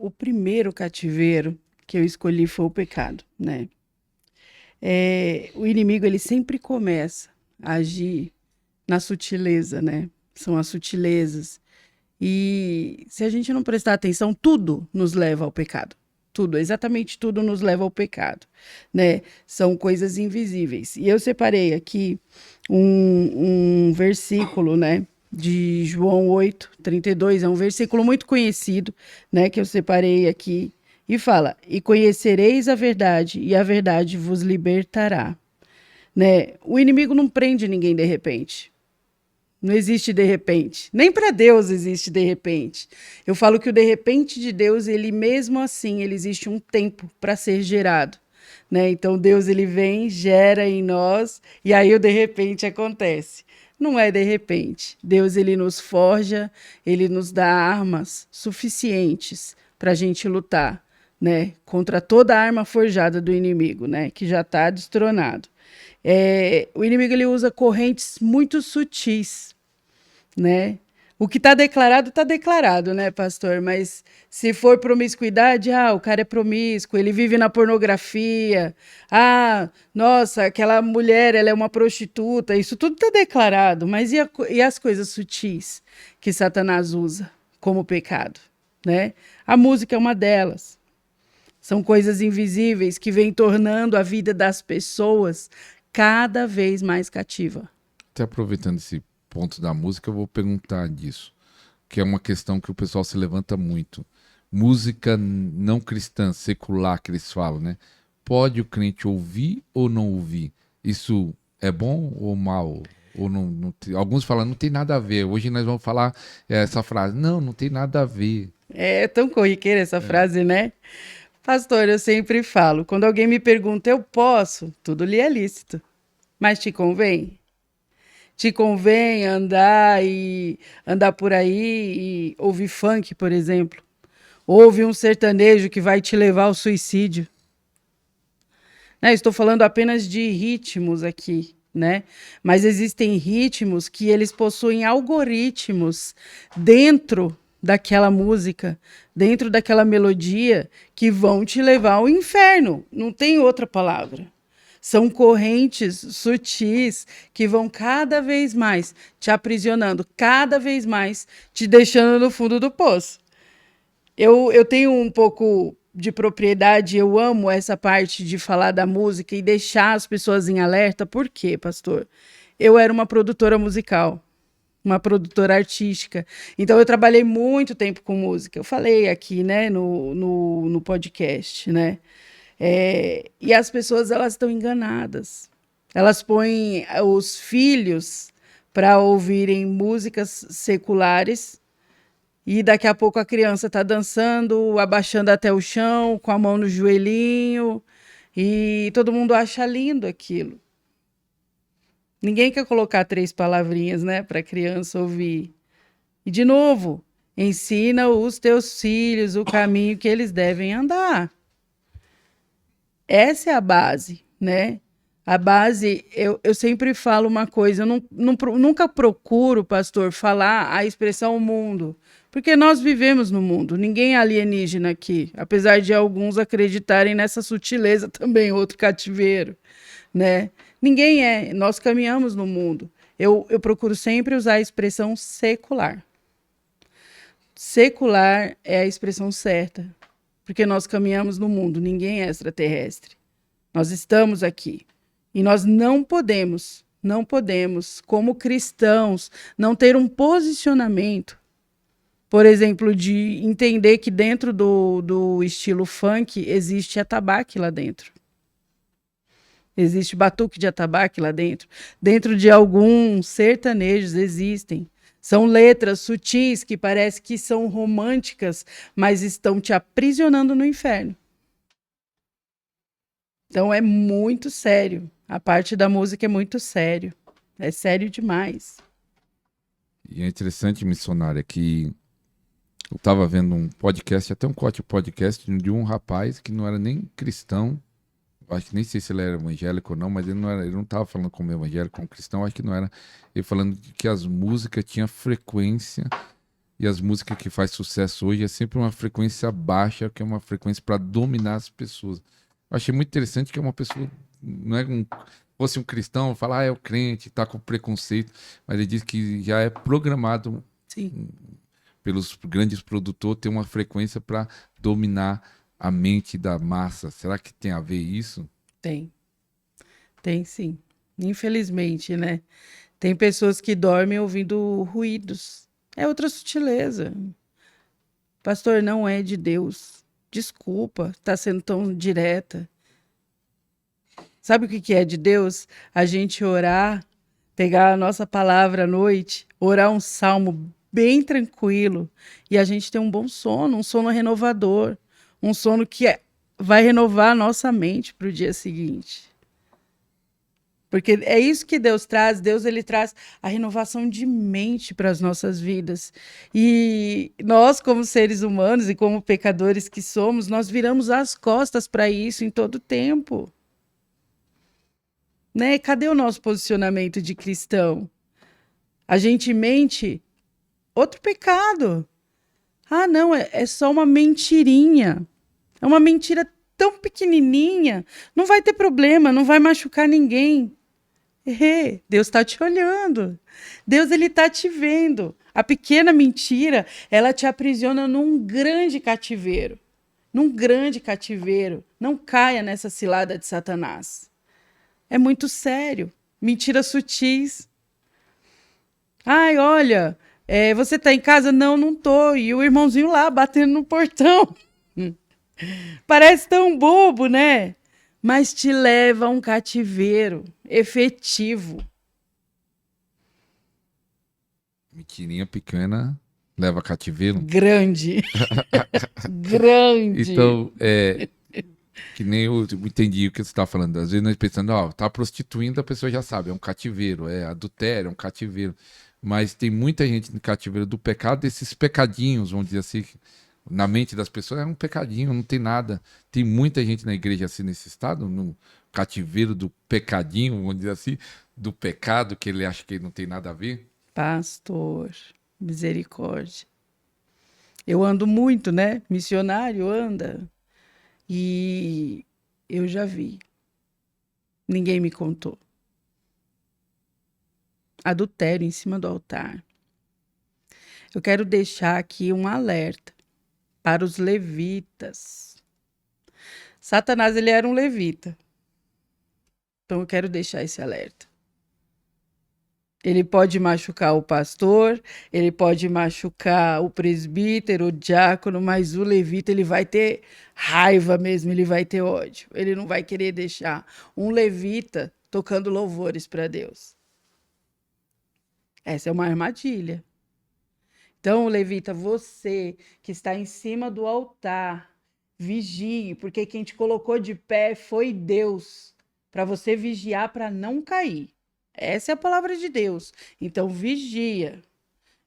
o primeiro cativeiro que eu escolhi foi o pecado, né? O inimigo, ele sempre começa a agir na sutileza, né? São as sutilezas. E se a gente não prestar atenção, tudo nos leva ao pecado. Tudo, exatamente tudo nos leva ao pecado, né? São coisas invisíveis. E eu separei aqui um versículo, né? De João 8:32, é um versículo muito conhecido, né? Que eu separei aqui. E fala: E conhecereis a verdade, e a verdade vos libertará, né? O inimigo não prende ninguém de repente. Não existe de repente. Nem para Deus existe de repente. Eu falo que o de repente de Deus, ele mesmo assim, ele existe um tempo para ser gerado, né? Então Deus, ele vem, gera em nós e aí o de repente acontece. Não é de repente. Deus, ele nos forja, ele nos dá armas suficientes para a gente lutar, né? Contra toda a arma forjada do inimigo, né? Que já está destronado. O inimigo, ele usa correntes muito sutis, né? O que está declarado, né, pastor? Mas se for promiscuidade, o cara é promíscuo, ele vive na pornografia. Nossa, aquela mulher, ela é uma prostituta. Isso tudo está declarado. Mas e as coisas sutis que Satanás usa como pecado, né? A música é uma delas. São coisas invisíveis que vêm tornando a vida das pessoas cada vez mais cativa. Até aproveitando esse ponto da música, eu vou perguntar disso, que é uma questão que o pessoal se levanta muito. Música não cristã, secular, que eles falam, né? Pode o crente ouvir ou não ouvir? Isso é bom ou mal? Ou não alguns falam, não tem nada a ver. Hoje nós vamos falar essa frase. Não tem nada a ver. É tão corriqueira essa frase, né? Pastor, eu sempre falo, quando alguém me pergunta, eu posso? Tudo lhe é lícito. Mas te convém? Te convém andar por aí e ouvir funk, por exemplo? Ouvir um sertanejo que vai te levar ao suicídio? Né? Estou falando apenas de ritmos aqui, né? Mas existem ritmos que eles possuem algoritmos dentro daquela música, dentro daquela melodia, que vão te levar ao inferno. Não tem outra palavra. São correntes sutis que vão cada vez mais te aprisionando, cada vez mais te deixando no fundo do poço. Eu tenho um pouco de propriedade, eu amo essa parte de falar da música e deixar as pessoas em alerta. Por quê, pastor? Eu era uma produtora musical, uma produtora artística. Então, eu trabalhei muito tempo com música. Eu falei aqui, né, no podcast, né? E as pessoas, elas estão enganadas. Elas põem os filhos para ouvirem músicas seculares e daqui a pouco a criança está dançando, abaixando até o chão, com a mão no joelhinho, e todo mundo acha lindo aquilo. Ninguém quer colocar 3 palavrinhas, né, para a criança ouvir. E, de novo, ensina os teus filhos o caminho que eles devem andar. Essa é a base, né? A base, eu sempre falo uma coisa, eu nunca procuro, pastor, falar a expressão mundo, porque nós vivemos no mundo, ninguém é alienígena aqui, apesar de alguns acreditarem nessa sutileza também, outro cativeiro, né? Ninguém é, nós caminhamos no mundo. Eu procuro sempre usar a expressão secular. Secular é a expressão certa, porque nós caminhamos no mundo, ninguém é extraterrestre. Nós estamos aqui. E nós não podemos, como cristãos, não ter um posicionamento, por exemplo, de entender que dentro do estilo funk existe atabaque lá dentro. Existe batuque de atabaque lá dentro. Dentro de alguns sertanejos existem. São letras sutis que parece que são românticas, mas estão te aprisionando no inferno. Então é muito sério. A parte da música é muito sério. É sério demais. E é interessante, missionária, que eu estava vendo um podcast, até um corte podcast de um rapaz que não era nem cristão. Acho que nem sei se ele era evangélico ou não, mas ele não estava falando como evangélico, como cristão, acho que não era. Ele falando que as músicas tinham frequência E as músicas que faz sucesso hoje é sempre uma frequência baixa, que é uma frequência para dominar as pessoas. Eu achei muito interessante que é uma pessoa, não é fosse um cristão, falar, é o crente, tá com preconceito, mas ele diz que já é programado Sim, pelos grandes produtores ter uma frequência para dominar a mente da massa. Será que tem a ver isso? tem. Tem sim. Infelizmente, né? Tem pessoas que dormem ouvindo ruídos. É outra sutileza. Pastor, não é de Deus. Desculpa, está sendo tão direta. Sabe o que que é de Deus? A gente orar, pegar a nossa palavra à noite, orar um salmo bem tranquilo e a gente ter um bom sono, um sono renovador, um sono que vai renovar a nossa mente para o dia seguinte. Porque é isso que Deus traz. Deus, ele traz a renovação de mente para as nossas vidas. E nós, como seres humanos e como pecadores que somos, nós viramos as costas para isso em todo tempo. Né? Cadê o nosso posicionamento de cristão? A gente mente, outro pecado. Ah, não, é só uma mentirinha. É uma mentira tão pequenininha. Não vai ter problema, não vai machucar ninguém. Deus está te olhando. Deus, ele está te vendo. A pequena mentira, ela te aprisiona num grande cativeiro. Num grande cativeiro. Não caia nessa cilada de Satanás. É muito sério. Mentiras sutis. Ai, olha, você tá em casa? Não, não tô. E o irmãozinho lá batendo no portão. Parece tão bobo, né? Mas te leva a um cativeiro efetivo. Mentirinha pequena leva cativeiro. Grande. Grande. Então, que nem eu entendi o que você está falando. Às vezes nós pensando, ó, tá prostituindo, a pessoa já sabe, é um cativeiro, é adultério, é um cativeiro. Mas tem muita gente no cativeiro do pecado, desses pecadinhos, vamos dizer assim, na mente das pessoas é um pecadinho, não tem nada. Tem muita gente na igreja assim nesse estado, no cativeiro do pecadinho, vamos dizer assim, do pecado que ele acha que não tem nada a ver. Pastor, misericórdia. Eu ando muito, né? Missionário anda. E eu já vi. Ninguém me contou. Adultério em cima do altar. Eu quero deixar aqui um alerta para os levitas. Satanás, ele era um levita. Então eu quero deixar esse alerta. Ele pode machucar o pastor, ele pode machucar o presbítero, o diácono, mas o levita, ele vai ter raiva mesmo, ele vai ter ódio. Ele não vai querer deixar um levita tocando louvores para Deus. Essa é uma armadilha. Então, levita, você que está em cima do altar, vigie, porque quem te colocou de pé foi Deus, para você vigiar para não cair. Essa é a palavra de Deus. Então, vigia.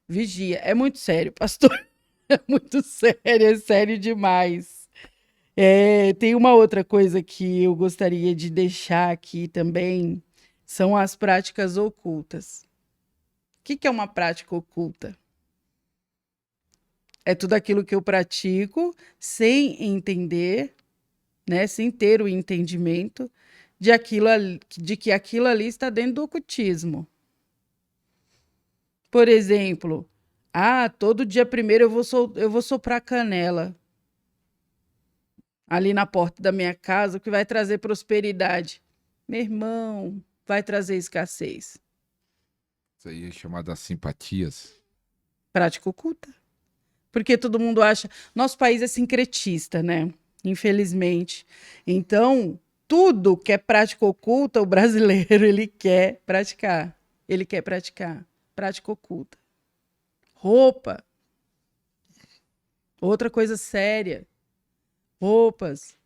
Vigia. É muito sério, pastor. É muito sério, é sério demais. Tem uma outra coisa que eu gostaria de deixar aqui também, são as práticas ocultas. O que é uma prática oculta? É tudo aquilo que eu pratico sem entender, né, sem ter o entendimento de que aquilo ali está dentro do ocultismo. Por exemplo, todo dia primeiro eu vou soprar canela ali na porta da minha casa, o que vai trazer prosperidade. Meu irmão, vai trazer escassez. Isso aí é chamado de simpatias. Prática oculta. Porque todo mundo acha... Nosso país é sincretista, né? Infelizmente. Então, tudo que é prática oculta, o brasileiro, ele quer praticar. Ele quer praticar. Prática oculta. Roupa. Outra coisa séria. Roupas.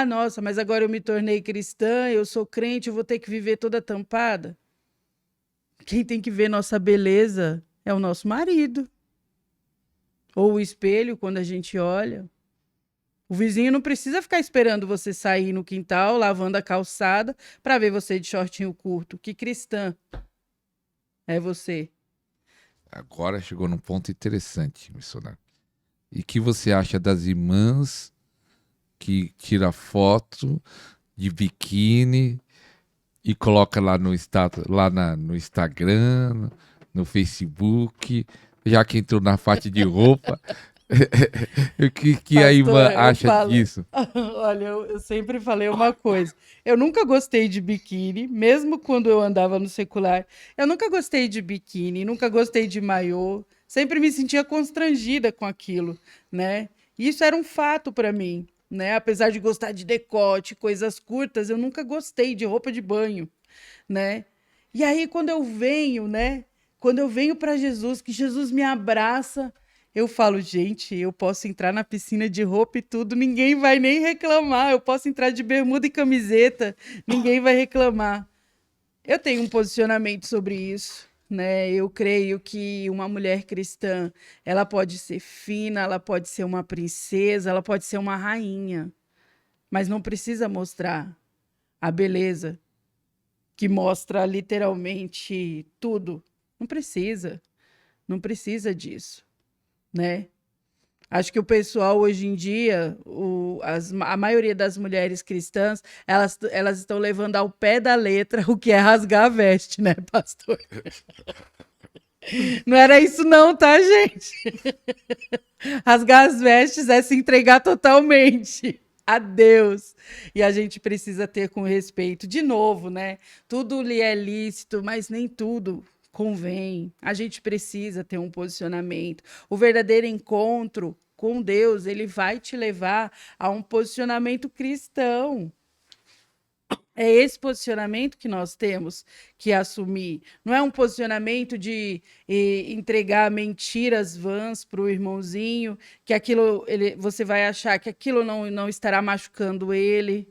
Nossa, mas agora eu me tornei cristã, eu sou crente, eu vou ter que viver toda tampada. Quem tem que ver nossa beleza é o nosso marido. Ou o espelho, quando a gente olha. O vizinho não precisa ficar esperando você sair no quintal, lavando a calçada, para ver você de shortinho curto. Que cristã é você? Agora chegou num ponto interessante, missionário. E o que você acha das irmãs que tira foto de biquíni e coloca lá no status, no Instagram, no Facebook, já que entrou na parte de roupa? O que a irmã Pastor, eu acha falo. disso? Olha, eu sempre falei uma coisa. Eu nunca gostei de biquíni, mesmo quando eu andava no secular. Eu nunca gostei de biquíni, nunca gostei de maiô. Sempre me sentia constrangida com aquilo, né? E isso era um fato para mim, né? Apesar de gostar de decote, coisas curtas, eu nunca gostei de roupa de banho, né? E aí quando eu venho, né? Quando eu venho para Jesus, que Jesus me abraça, eu falo, gente, eu posso entrar na piscina de roupa e tudo, ninguém vai nem reclamar. Eu posso entrar de bermuda e camiseta, ninguém vai reclamar. Eu tenho um posicionamento sobre isso, né? Eu creio que uma mulher cristã, ela pode ser fina, ela pode ser uma princesa, ela pode ser uma rainha, mas não precisa mostrar a beleza que mostra literalmente tudo. Não precisa, não precisa disso, né? Acho que o pessoal hoje em dia, a maioria das mulheres cristãs, elas estão levando ao pé da letra o que é rasgar a veste, né, pastor? Não era isso não, tá, gente? Rasgar as vestes é se entregar totalmente a Deus. E a gente precisa ter com respeito. De novo, né? Tudo lhe é lícito, mas nem tudo convém. A gente precisa ter um posicionamento. O verdadeiro encontro com Deus, ele vai te levar a um posicionamento cristão. É esse posicionamento que nós temos que assumir. Não é um posicionamento de entregar mentiras vãs para o irmãozinho, que aquilo você vai achar que aquilo não estará machucando ele.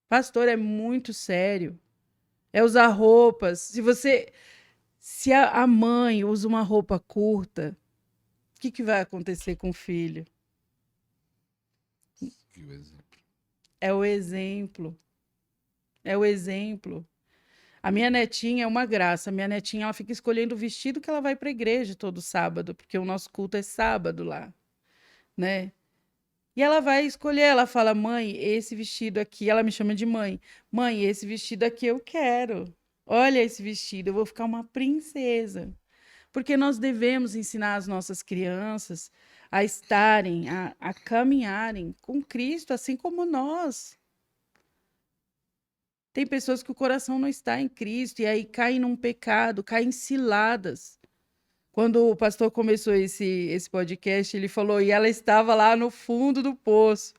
Pastor, é muito sério. É usar roupas. Se a mãe usa uma roupa curta, o que vai acontecer com o filho? É o exemplo. É o exemplo. A minha netinha é uma graça. A minha netinha, ela fica escolhendo o vestido que ela vai para a igreja todo sábado, porque o nosso culto é sábado lá, né? E ela vai escolher, ela fala: "Mãe, esse vestido aqui", ela me chama de mãe. "Mãe, esse vestido aqui eu quero. Olha esse vestido, eu vou ficar uma princesa". Porque nós devemos ensinar as nossas crianças a estarem, a caminharem com Cristo, assim como nós. Tem pessoas que o coração não está em Cristo e aí caem num pecado, caem em ciladas. Quando o pastor começou esse podcast, ele falou, e ela estava lá no fundo do poço,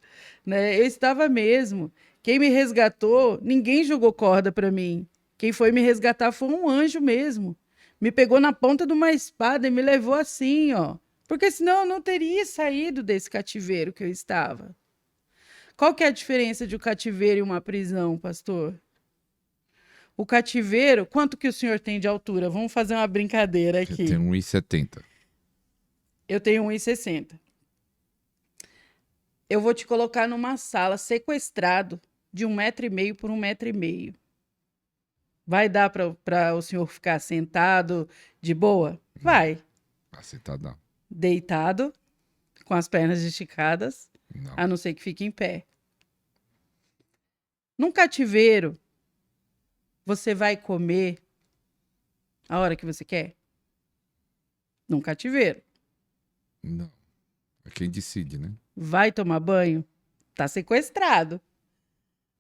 né? Eu estava mesmo. Quem me resgatou, ninguém jogou corda para mim. Quem foi me resgatar foi um anjo mesmo. Me pegou na ponta de uma espada e me levou assim, ó. Porque senão eu não teria saído desse cativeiro que eu estava. Qual que é a diferença de um cativeiro e uma prisão, pastor? O cativeiro, quanto que o senhor tem de altura? Vamos fazer uma brincadeira Eu tenho aqui. 1,70. Eu tenho 1,60. Eu vou te colocar numa sala sequestrado de 1,5 m por 1,5 m. Vai dar para o senhor ficar sentado de boa? Vai. Acetadão. Deitado, com as pernas esticadas, Não. a não ser que fique em pé. Num cativeiro, você vai comer a hora que você quer? Num cativeiro. Não. É quem decide, né? Vai tomar banho? Tá sequestrado.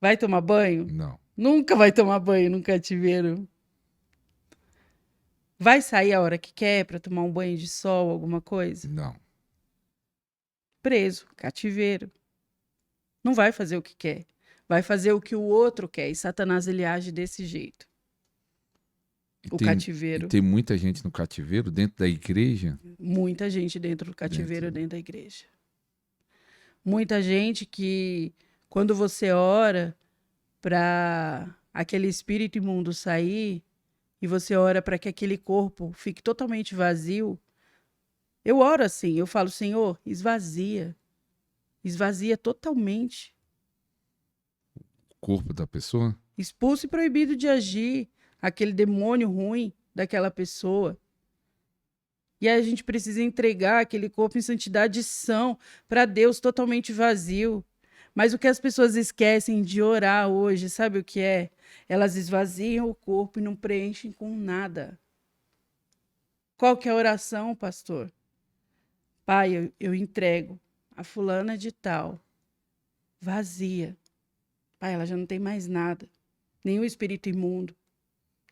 Vai tomar banho? Não. Nunca vai tomar banho num cativeiro. Vai sair a hora que quer para tomar um banho de sol, alguma coisa? Não. Preso, cativeiro. Não vai fazer o que quer. Vai fazer o que o outro quer. E Satanás, ele age desse jeito. O E cativeiro. tem muita gente no cativeiro, dentro da igreja. Muita gente dentro do cativeiro, dentro da igreja. Muita gente que, quando você ora para aquele espírito imundo sair, e você ora para que aquele corpo fique totalmente vazio, eu oro assim, eu falo, Senhor, esvazia. Esvazia totalmente. O corpo da pessoa. Expulso e proibido de agir. Aquele demônio ruim, daquela pessoa. E aí a gente precisa entregar aquele corpo em santidade e são para Deus totalmente vazio. Mas o que as pessoas esquecem de orar hoje, sabe o que é? Elas esvaziam o corpo e não preenchem com nada. Qual que é a oração, pastor? Pai, eu entrego a fulana de tal, vazia. Pai, ela já não tem mais nada, nenhum espírito imundo.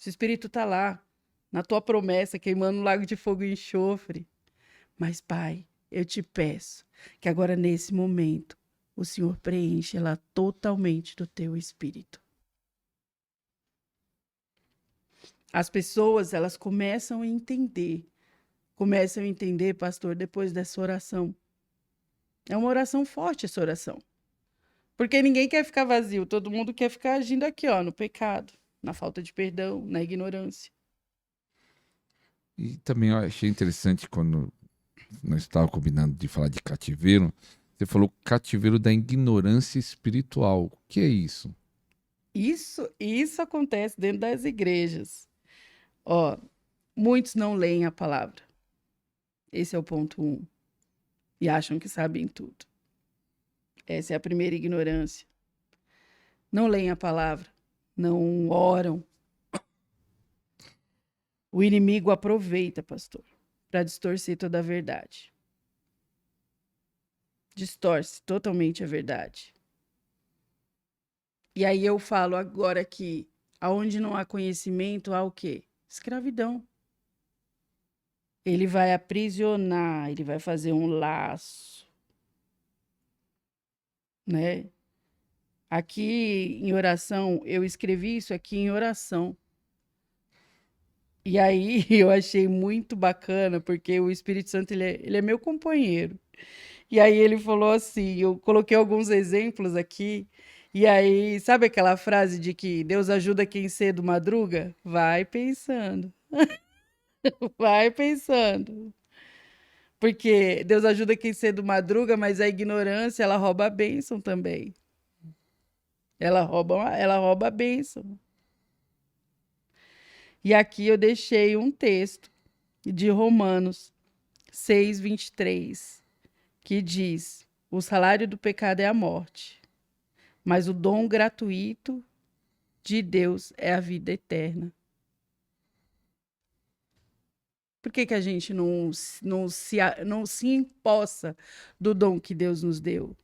Esse espírito está lá, na tua promessa, queimando no lago de fogo e enxofre. Mas, Pai, eu te peço que agora, nesse momento, o Senhor preenche ela totalmente do teu espírito. As pessoas, elas começam a entender, pastor, depois dessa oração. É uma oração forte essa oração. Porque ninguém quer ficar vazio, todo mundo quer ficar agindo aqui, ó, no pecado, na falta de perdão, na ignorância. E também eu achei interessante quando nós estávamos combinando de falar de cativeiro, você falou cativeiro da ignorância espiritual. O que é isso? Isso acontece dentro das igrejas. Ó, muitos não leem a palavra. Esse é o ponto 1. E acham que sabem tudo. Essa é a primeira ignorância. Não leem a palavra, não oram. O inimigo aproveita, pastor, para distorcer toda a verdade. Distorce totalmente a verdade. E aí eu falo agora que aonde não há conhecimento, há o quê? Escravidão. Ele vai aprisionar, ele vai fazer um laço, né? Aqui em oração, eu escrevi isso aqui em oração. E aí eu achei muito bacana, porque o Espírito Santo, ele é meu companheiro. E aí ele falou assim, eu coloquei alguns exemplos aqui, e aí, sabe aquela frase de que Deus ajuda quem cedo madruga? Vai pensando, vai pensando. Porque Deus ajuda quem cedo madruga, mas a ignorância, ela rouba a bênção também. Ela rouba a bênção. E aqui eu deixei um texto de Romanos 6:23, que diz: o salário do pecado é a morte, mas o dom gratuito de Deus é a vida eterna. Por que que a gente não se empossa do dom que Deus nos deu?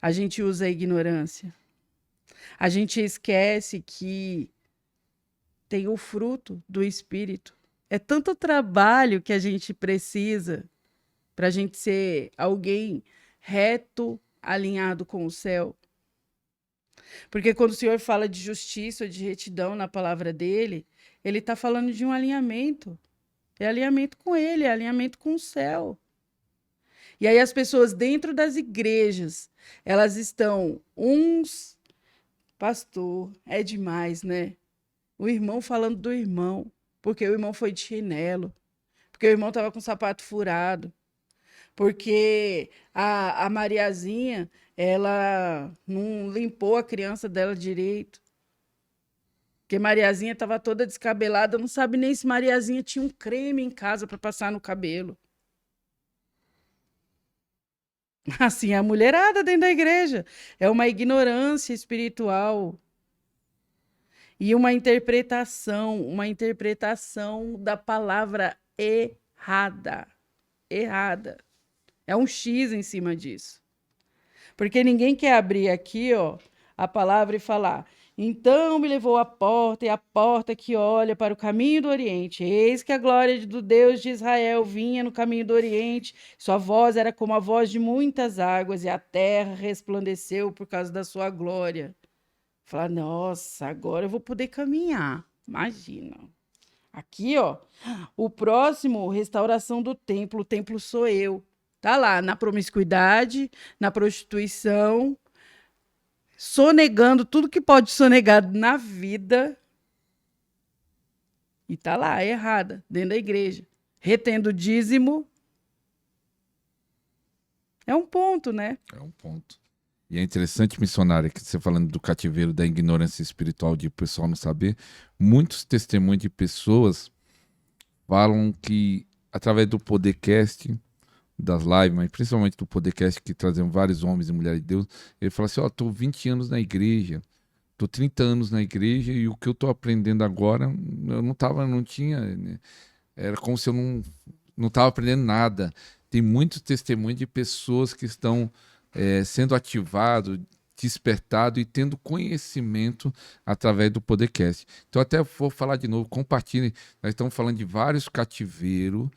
A gente usa a ignorância. A gente esquece que tem o fruto do Espírito. É tanto trabalho que a gente precisa para a gente ser alguém reto, alinhado com o céu. Porque quando o Senhor fala de justiça, de retidão na palavra dele, ele está falando de um alinhamento. É alinhamento com ele, é alinhamento com o céu. E aí as pessoas dentro das igrejas, elas estão pastor, é demais, né? O irmão falando do irmão, porque o irmão foi de chinelo, porque o irmão estava com o sapato furado, porque a Mariazinha, ela não limpou a criança dela direito, porque Mariazinha estava toda descabelada, não sabe nem se Mariazinha tinha um creme em casa para passar no cabelo. Assim, a mulherada dentro da igreja. É uma ignorância espiritual. E uma interpretação da palavra errada. Errada. É um X em cima disso. Porque ninguém quer abrir aqui, ó, a palavra e falar: então me levou à porta, e a porta que olha para o caminho do Oriente. Eis que a glória do Deus de Israel vinha no caminho do Oriente. Sua voz era como a voz de muitas águas, e a terra resplandeceu por causa da sua glória. Falar, nossa, agora eu vou poder caminhar. Imagina. Aqui, ó, o próximo, restauração do templo. O templo sou eu. Tá lá, na promiscuidade, na prostituição, sonegando tudo que pode sonegar na vida. E tá lá, errada, dentro da igreja. Retendo dízimo. É um ponto, né? É um ponto. E é interessante, missionária, que você falando do cativeiro da ignorância espiritual, de o pessoal não saber, muitos testemunhos de pessoas falam que através do podcast, das lives, mas principalmente do podcast que traziam vários homens e mulheres de Deus, ele fala assim, ó, tô 20 anos na igreja, tô 30 anos na igreja e o que eu tô aprendendo agora, eu não tinha, né? Era como se eu não estava aprendendo nada. Tem muito testemunho de pessoas que estão sendo ativados, despertado e tendo conhecimento através do podcast. Então, até vou falar de novo, compartilhem. Nós estamos falando de vários cativeiros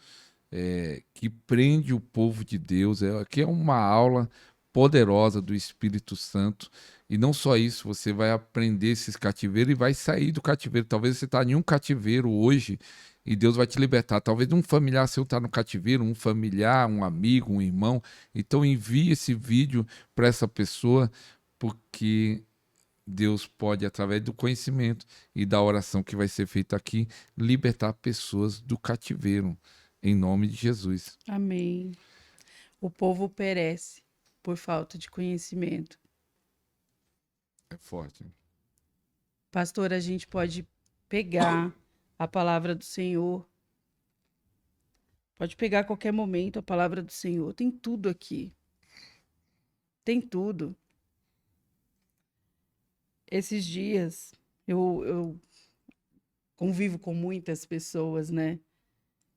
que prende o povo de Deus. Aqui é uma aula poderosa do Espírito Santo. E não só isso, você vai aprender esses cativeiros e vai sair do cativeiro. Talvez você está em um cativeiro hoje e Deus vai te libertar. Talvez um familiar seu está no cativeiro, um familiar, um amigo, um irmão. Então envie esse vídeo para essa pessoa, porque Deus pode, através do conhecimento e da oração que vai ser feita aqui, libertar pessoas do cativeiro. Em nome de Jesus. Amém. O povo perece por falta de conhecimento. É forte. Pastor, a gente pode pegar a palavra do Senhor. Pode pegar a qualquer momento a palavra do Senhor. Tem tudo aqui. Tem tudo. Esses dias eu convivo com muitas pessoas, né?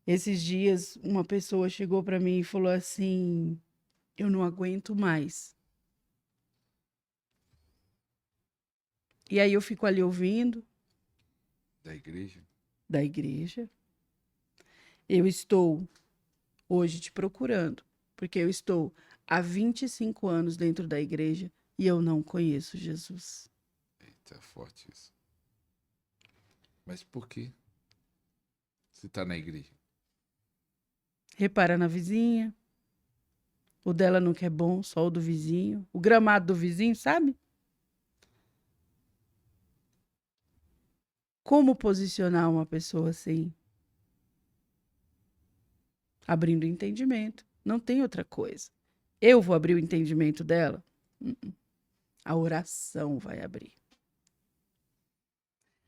Esses dias uma pessoa chegou para mim e falou assim: eu não aguento mais. E aí eu fico ali ouvindo Da igreja? da igreja. Eu estou hoje te procurando, porque eu estou há 25 anos dentro da igreja e eu não conheço Jesus. Eita, é forte isso. Mas por quê? Você está na igreja? Repara na vizinha, o dela não quer bom, só o do vizinho, o gramado do vizinho, sabe? Como posicionar uma pessoa assim? Abrindo entendimento. Não tem outra coisa. Eu vou abrir o entendimento dela? A oração vai abrir.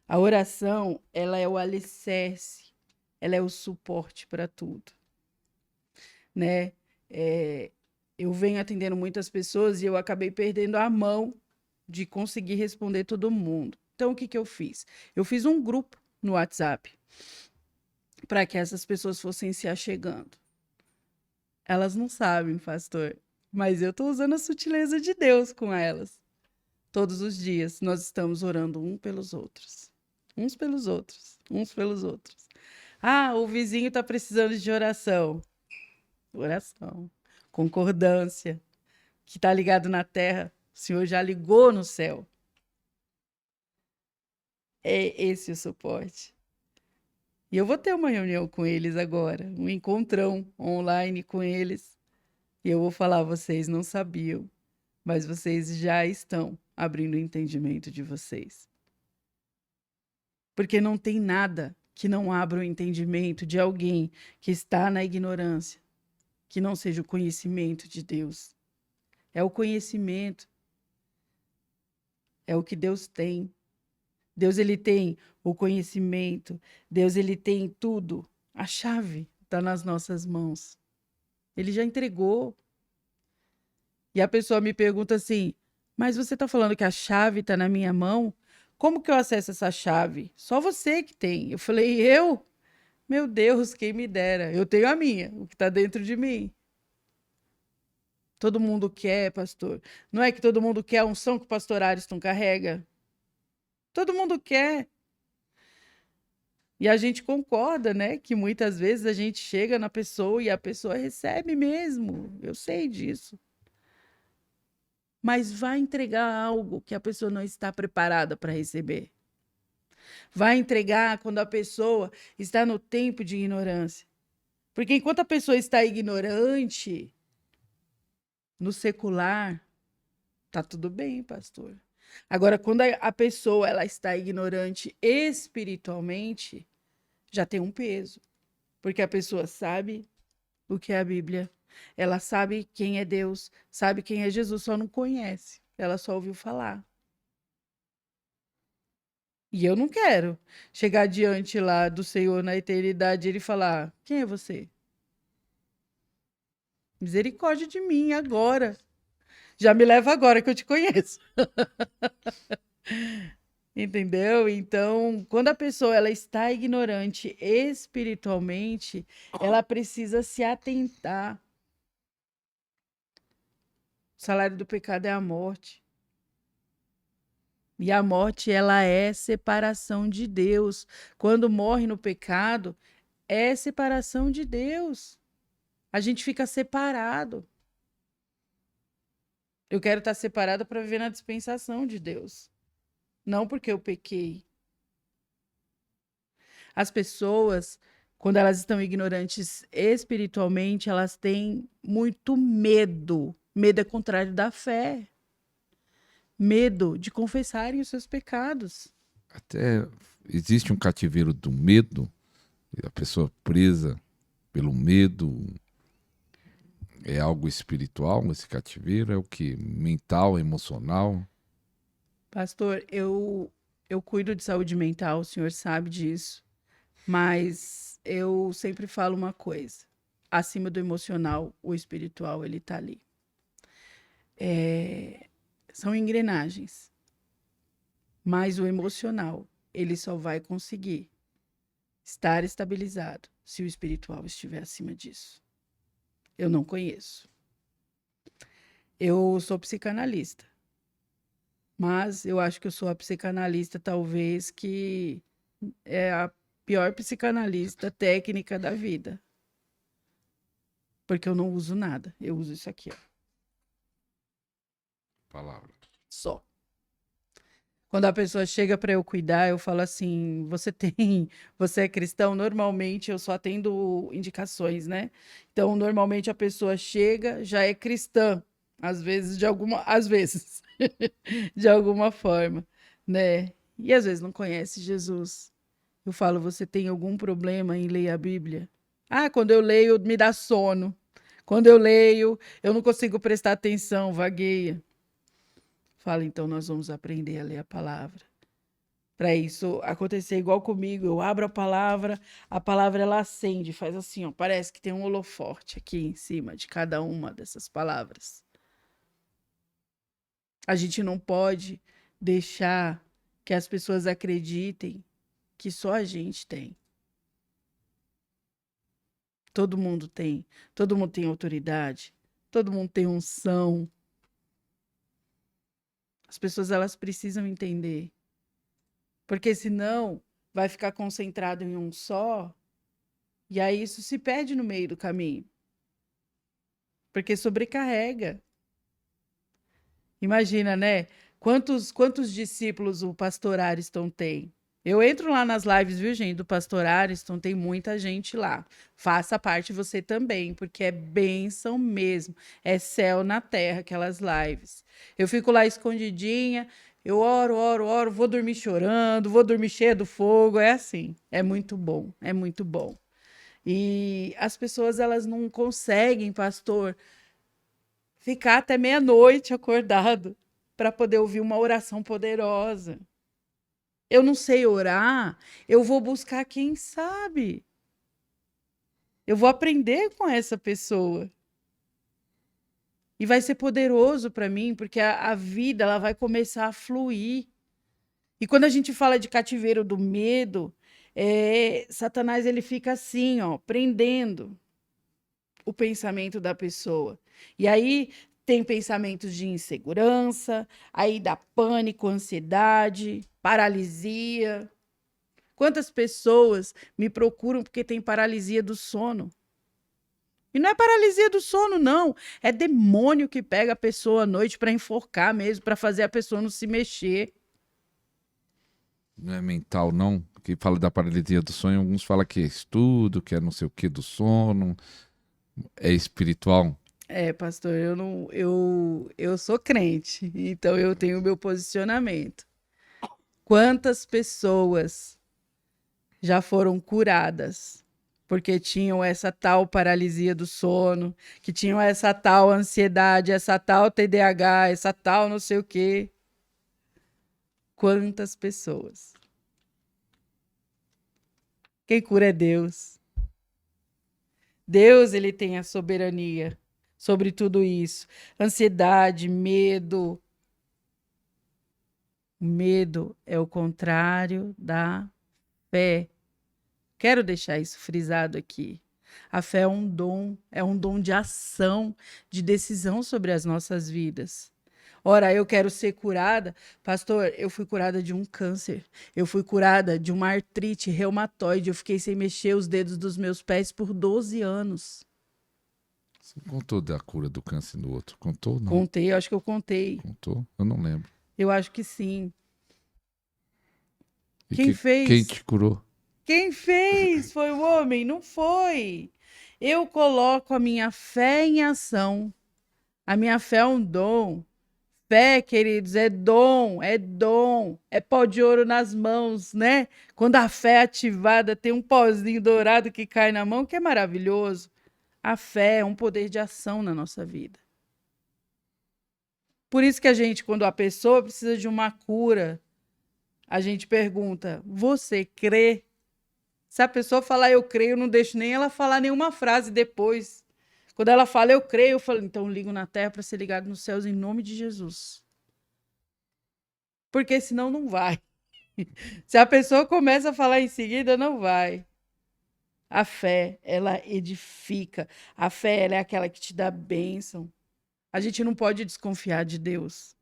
A oração, ela é o alicerce, ela é o suporte para tudo, né? Eu venho atendendo muitas pessoas e eu acabei perdendo a mão de conseguir responder todo mundo. Então, o que que eu fiz? Eu fiz um grupo no WhatsApp para que essas pessoas fossem se achegando. Elas não sabem, pastor, mas eu estou usando a sutileza de Deus com elas. Todos os dias nós estamos orando uns pelos outros. Uns pelos outros. Uns pelos outros. Ah, o vizinho está precisando de oração. Oração. Concordância. Que está ligado na terra, o Senhor já ligou no céu. É esse o suporte. E eu vou ter uma reunião com eles agora, um encontrão online com eles. E eu vou falar, vocês não sabiam, mas vocês já estão abrindo o entendimento de vocês. Porque não tem nada que não abra o entendimento de alguém que está na ignorância, que não seja o conhecimento de Deus. É o conhecimento. É o que Deus tem. Deus, ele tem o conhecimento. Deus, ele tem tudo. A chave está nas nossas mãos. Ele já entregou. E a pessoa me pergunta assim, mas você está falando que a chave está na minha mão? Como que eu acesso essa chave? Só você que tem. Eu falei, eu? Meu Deus, quem me dera. Eu tenho a minha, o que está dentro de mim. Todo mundo quer, pastor. Não é que todo mundo quer a unção que o pastor Ariston carrega? Todo mundo quer. E a gente concorda, né? Que muitas vezes a gente chega na pessoa e a pessoa recebe mesmo. Eu sei disso. Mas vai entregar algo que a pessoa não está preparada para receber. Vai entregar quando a pessoa está no tempo de ignorância. Porque enquanto a pessoa está ignorante, no secular, tá tudo bem, pastor. Agora, quando a pessoa ela está ignorante espiritualmente, já tem um peso. Porque a pessoa sabe o que é a Bíblia. Ela sabe quem é Deus, sabe quem é Jesus, só não conhece. Ela só ouviu falar. E eu não quero chegar diante lá do Senhor na eternidade e ele falar: quem é você? Misericórdia de mim agora. Já me leva agora que eu te conheço. Entendeu? Então, quando a pessoa ela está ignorante espiritualmente, ela precisa se atentar. O salário do pecado é a morte. E a morte, ela é separação de Deus. Quando morre no pecado, é separação de Deus. A gente fica separado. Eu quero estar separada para viver na dispensação de Deus. Não porque eu pequei. As pessoas, quando elas estão ignorantes espiritualmente, elas têm muito medo. Medo é contrário da fé. Medo de confessarem os seus pecados. Até existe um cativeiro do medo, a pessoa presa pelo medo. É algo espiritual esse cativeiro? É o que? Mental, emocional? Pastor, eu cuido de saúde mental, o senhor sabe disso. Mas eu sempre falo uma coisa. Acima do emocional, o espiritual, ele tá ali. São engrenagens. Mas o emocional, ele só vai conseguir estar estabilizado se o espiritual estiver acima disso. Eu não conheço. Eu sou psicanalista, mas eu acho que eu sou a psicanalista, talvez, que é a pior psicanalista técnica da vida. Porque eu não uso nada. Eu uso isso aqui, ó. Palavra. Só. Quando a pessoa chega para eu cuidar, eu falo assim: você é cristão? Normalmente eu só atendo indicações, né? Então, normalmente a pessoa chega, já é cristã, às vezes, de alguma forma, né? E às vezes não conhece Jesus. Eu falo: você tem algum problema em ler a Bíblia? Ah, quando eu leio, me dá sono. Quando eu leio, eu não consigo prestar atenção, vagueia. Fala, então nós vamos aprender a ler a palavra. Para isso acontecer igual comigo, eu abro a palavra ela acende, faz assim, ó, parece que tem um holoforte aqui em cima de cada uma dessas palavras. A gente não pode deixar que as pessoas acreditem que só a gente tem. Todo mundo tem autoridade, todo mundo tem unção. As pessoas elas precisam entender. Porque senão vai ficar concentrado em um só, e aí isso se perde no meio do caminho. Porque sobrecarrega. Imagina, né? Quantos discípulos o pastor Ariston tem? Eu entro lá nas lives, viu, gente, do pastor Ariston, tem muita gente lá. Faça parte você também, porque é bênção mesmo. É céu na terra, aquelas lives. Eu fico lá escondidinha, eu oro, vou dormir chorando, vou dormir cheia do fogo, é assim. É muito bom, é muito bom. E as pessoas, elas não conseguem, pastor, ficar até meia-noite acordado para poder ouvir uma oração poderosa. Eu não sei orar, eu vou buscar quem sabe. Eu vou aprender com essa pessoa. E vai ser poderoso para mim, porque a vida ela vai começar a fluir. E quando a gente fala de cativeiro do medo, Satanás ele fica assim, ó, prendendo o pensamento da pessoa. E aí tem pensamentos de insegurança, aí dá pânico, ansiedade, paralisia. Quantas pessoas me procuram porque tem paralisia do sono? E não é paralisia do sono, não. É demônio que pega a pessoa à noite para enforcar mesmo, para fazer a pessoa não se mexer. Não é mental, não? Que fala da paralisia do sonho, alguns falam que é estudo, que é não sei o que do sono. É espiritual. Pastor, eu não, eu sou crente, então eu tenho o meu posicionamento. Quantas pessoas já foram curadas porque tinham essa tal paralisia do sono, que tinham essa tal ansiedade, essa tal TDAH, essa tal não sei o quê. Quantas pessoas? Quem cura é Deus. Deus, ele tem a soberania sobre tudo isso. Ansiedade, medo. Medo é o contrário da fé. Quero deixar isso frisado aqui. A fé é um dom de ação, de decisão sobre as nossas vidas. Ora, eu quero ser curada. Pastor, eu fui curada de um câncer. Eu fui curada de uma artrite reumatoide. Eu fiquei sem mexer os dedos dos meus pés por 12 anos. Você contou da cura do câncer no outro? Contou? Não. Contei, eu acho que eu contei. Contou? Eu não lembro. Eu acho que sim. E Quem fez? Quem te curou? Quem fez foi o homem, não foi. Eu coloco a minha fé em ação. A minha fé é um dom. Fé, queridos, é dom, é dom. É pó de ouro nas mãos, né? Quando a fé é ativada, tem um pozinho dourado que cai na mão, que é maravilhoso. A fé é um poder de ação na nossa vida. Por isso que a gente, quando a pessoa precisa de uma cura, a gente pergunta: você crê? Se a pessoa falar eu creio, eu não deixo nem ela falar nenhuma frase depois. Quando ela fala eu creio, eu falo, então ligo na terra para ser ligado nos céus em nome de Jesus. Porque senão não vai. Se a pessoa começa a falar em seguida, não vai. A fé, ela edifica. A fé, ela é aquela que te dá bênção. A gente não pode desconfiar de Deus.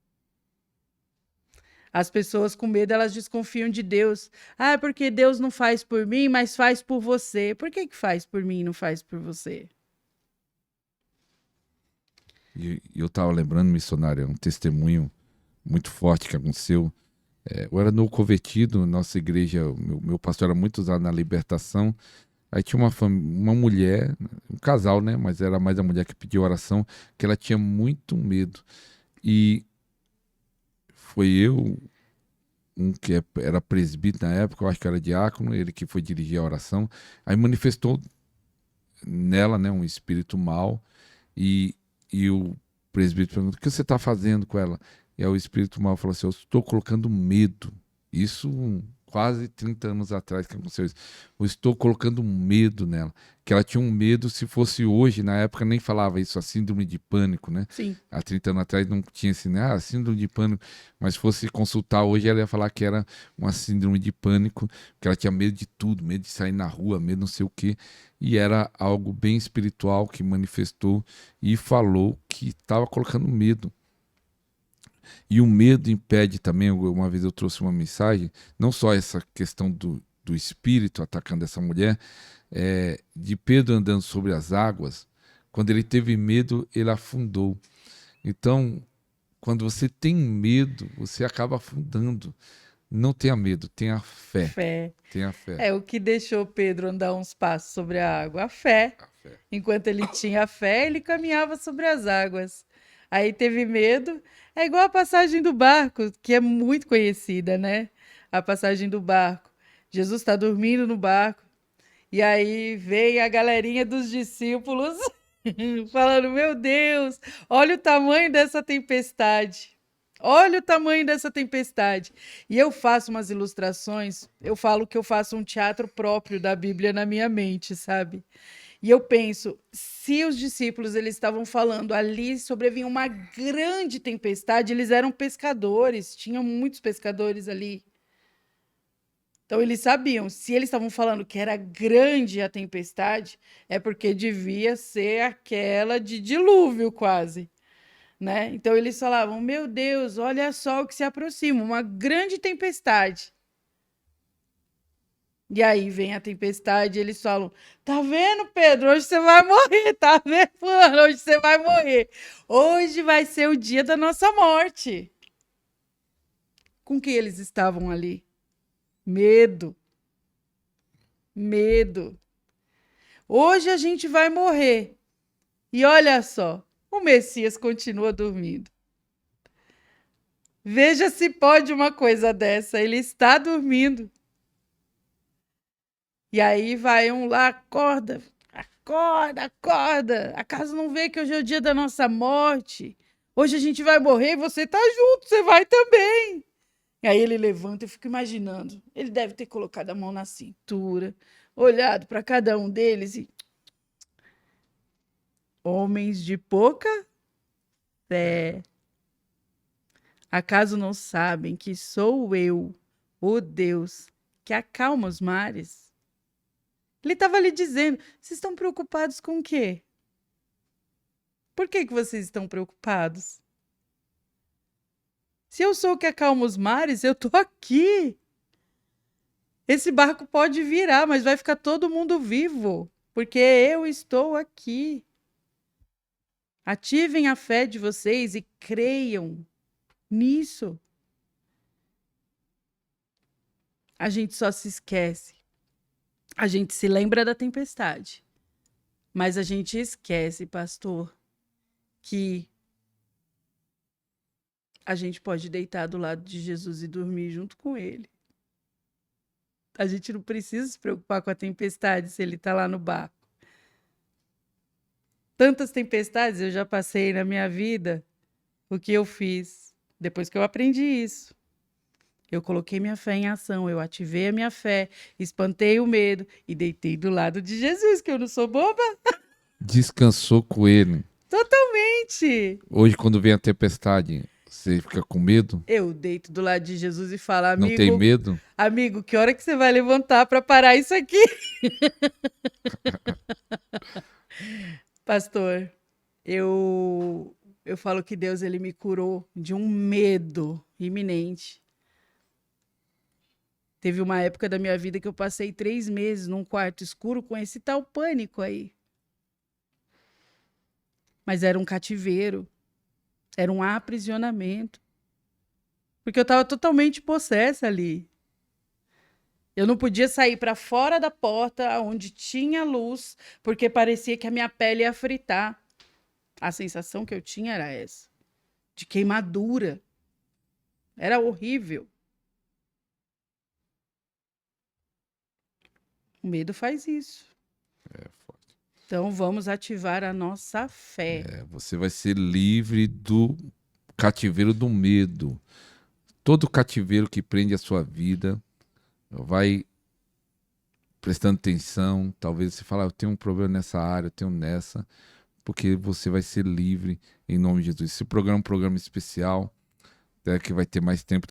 As pessoas com medo, elas desconfiam de Deus. Ah, porque Deus não faz por mim, mas faz por você. Por que faz por mim e não faz por você? E eu estava lembrando, missionário, um testemunho muito forte que aconteceu. Eu era novo convertido, nossa igreja, meu pastor era muito usado na libertação. Aí tinha uma mulher, um casal, né? Mas era mais a mulher que pediu oração, que ela tinha muito medo. E foi eu, um que era presbítero na época, eu acho que era diácono, ele que foi dirigir a oração. Aí manifestou nela, né, um espírito mau. E o presbítero perguntou: o que você está fazendo com ela? E aí o espírito mau falou assim: eu estou colocando medo. Isso quase 30 anos atrás que aconteceu isso. Eu estou colocando medo nela. Que ela tinha um medo, se fosse hoje, na época nem falava isso, a síndrome de pânico, né? Sim. Há 30 anos atrás não tinha assim, né? Síndrome de pânico. Mas se fosse consultar hoje, ela ia falar que era uma síndrome de pânico, que ela tinha medo de tudo, medo de sair na rua, medo não sei o quê. E era algo bem espiritual que manifestou e falou que estava colocando medo. E o medo impede também, uma vez eu trouxe uma mensagem, não só essa questão do espírito atacando essa mulher, de Pedro andando sobre as águas. Quando ele teve medo, ele afundou. Então, quando você tem medo, você acaba afundando. Não tenha medo, tenha fé. Fé. Tenha fé. É o que deixou Pedro andar uns passos sobre a água, a fé. A fé. Enquanto ele tinha fé, ele caminhava sobre as águas. Aí teve medo. É igual a passagem do barco, que é muito conhecida, né? A passagem do barco. Jesus está dormindo no barco. E aí vem a galerinha dos discípulos falando: meu Deus, olha o tamanho dessa tempestade. Olha o tamanho dessa tempestade. E eu faço umas ilustrações, eu falo que eu faço um teatro próprio da Bíblia na minha mente, sabe? E eu penso, se os discípulos eles estavam falando ali sobrevinha uma grande tempestade, eles eram pescadores, tinham muitos pescadores ali. Então eles sabiam, se eles estavam falando que era grande a tempestade, é porque devia ser aquela de dilúvio quase, né? Então eles falavam: meu Deus, olha só o que se aproxima, uma grande tempestade. E aí vem a tempestade, e eles falam: tá vendo, Pedro? Hoje você vai morrer, tá vendo, fulano? Hoje você vai morrer. Hoje vai ser o dia da nossa morte. Com que eles estavam ali? Medo. Medo. Hoje a gente vai morrer. E olha só, o Messias continua dormindo. Veja se pode uma coisa dessa. Ele está dormindo. E aí vai um lá, acorda, acorda, acorda. Acaso não vê que hoje é o dia da nossa morte? Hoje a gente vai morrer e você tá junto, você vai também. E aí ele levanta, eu fico imaginando. Ele deve ter colocado a mão na cintura, olhado para cada um deles e homens de pouca fé. Acaso não sabem que sou eu, o Deus, que acalma os mares? Ele estava lhe dizendo, vocês estão preocupados com o quê? Por que vocês estão preocupados? Se eu sou o que acalma os mares, eu estou aqui. Esse barco pode virar, mas vai ficar todo mundo vivo, porque eu estou aqui. Ativem a fé de vocês e creiam nisso. A gente só se esquece. A gente se lembra da tempestade. Mas a gente esquece, pastor, que a gente pode deitar do lado de Jesus e dormir junto com ele. A gente não precisa se preocupar com a tempestade se ele está lá no barco. Tantas tempestades eu já passei na minha vida. O que eu fiz? Depois que eu aprendi isso. Eu coloquei minha fé em ação, eu ativei a minha fé, espantei o medo e deitei do lado de Jesus, que eu não sou boba. Descansou com ele. Totalmente. Hoje, quando vem a tempestade, você fica com medo? Eu deito do lado de Jesus e falo, amigo... Não tem medo? Amigo, que hora que você vai levantar para parar isso aqui? Pastor, eu falo que Deus ele me curou de um medo iminente. Teve uma época da minha vida que eu passei 3 meses num quarto escuro com esse tal pânico aí. Mas era um cativeiro, era um aprisionamento. Porque eu estava totalmente possessa ali. Eu não podia sair para fora da porta onde tinha luz, porque parecia que a minha pele ia fritar. A sensação que eu tinha era essa, de queimadura. Era horrível. O medo faz isso. É forte. Então vamos ativar a nossa fé. Você vai ser livre do cativeiro do medo. Todo cativeiro que prende a sua vida, vai prestando atenção. Talvez você fale, eu tenho um problema nessa área, eu tenho nessa. Porque você vai ser livre em nome de Jesus. Esse programa é um programa especial, que vai ter mais tempo.